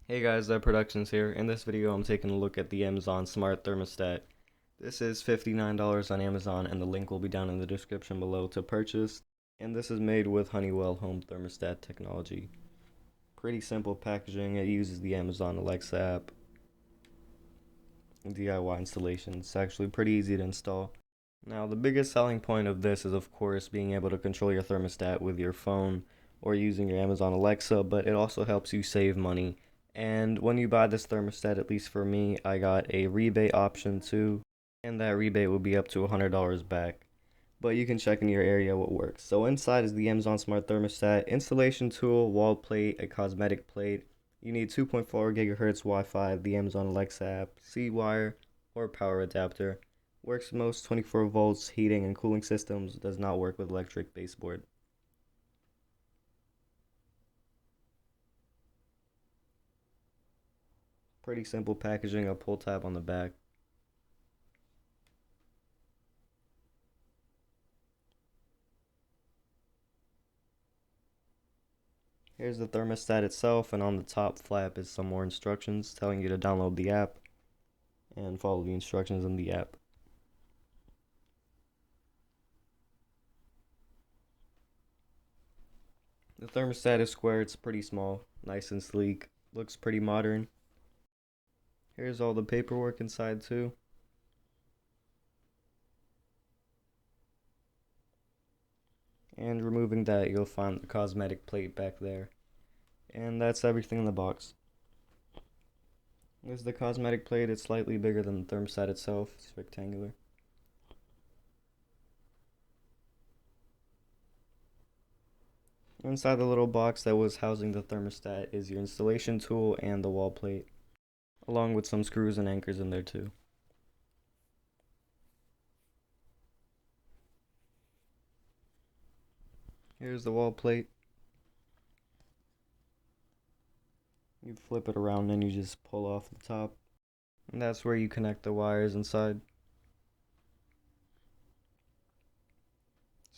Hey guys, Productions here. In this video, I'm taking a look at the Amazon Smart Thermostat. This is $59 on Amazon, and the link will be down in the description below to purchase. And this is made with Honeywell home thermostat technology. Pretty simple packaging. It uses the Amazon Alexa app. DIY installation. It's actually pretty easy to install. Now, the biggest selling point of this is, of course, being able to control your thermostat with your phone or using your Amazon Alexa, but it also helps you save money. And when you buy this thermostat, at least for me, I got a rebate option too, and that rebate will be up to $100 back. But you can check in your area what works. So inside is the Amazon Smart Thermostat, installation tool, wall plate, a cosmetic plate. You need 2.4 gigahertz Wi-Fi, the Amazon Alexa app, C-wire, or power adapter. Works with most 24 volts heating and cooling systems, does not work with electric baseboard. Pretty simple packaging, a pull tab on the back. Here's the thermostat itself, and on the top flap is some more instructions telling you to download the app and follow the instructions in the app. The thermostat is square, it's pretty small, nice and sleek, looks pretty modern. Here's all the paperwork inside too. And removing that, you'll find the cosmetic plate back there. And that's everything in the box. There's the cosmetic plate, it's slightly bigger than the thermostat itself, it's rectangular. Inside the little box that was housing the thermostat is your installation tool and the wall plate, along with some screws and anchors in there too. Here's the wall plate. You flip it around and you just pull off the top. And that's where you connect the wires inside.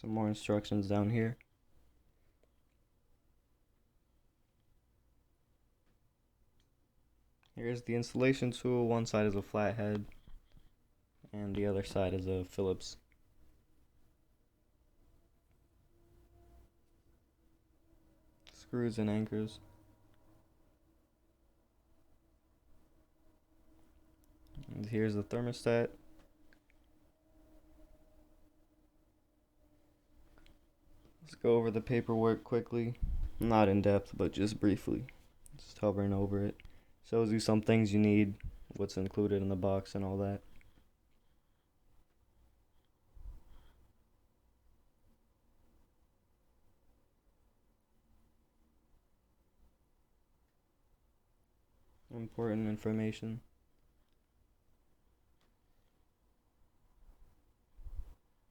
Some more instructions down here. Here's the installation tool. One side is a flathead and the other side is a Phillips. Screws and anchors. And here's the thermostat. Let's go over the paperwork quickly. Not in depth, but just briefly. Just hovering over it. Shows you some things you need, what's included in the box and all that. Important information.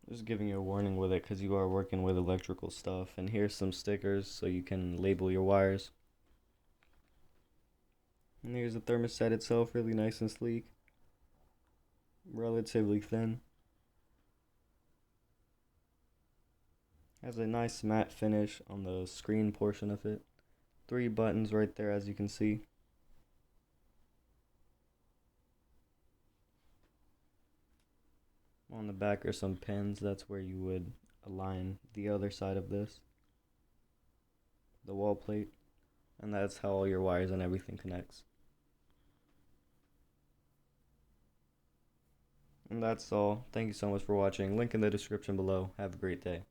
Just giving you a warning with it because you are working with electrical stuff. And here's some stickers so you can label your wires. And here's the thermostat itself, really nice and sleek. Relatively thin. Has a nice matte finish on the screen portion of it. 3 buttons right there, as you can see. On the back are some pins. That's where you would align the other side of this, the wall plate, and that's how all your wires and everything connects. And that's all. Thank you so much for watching. Link in the description below. Have a great day.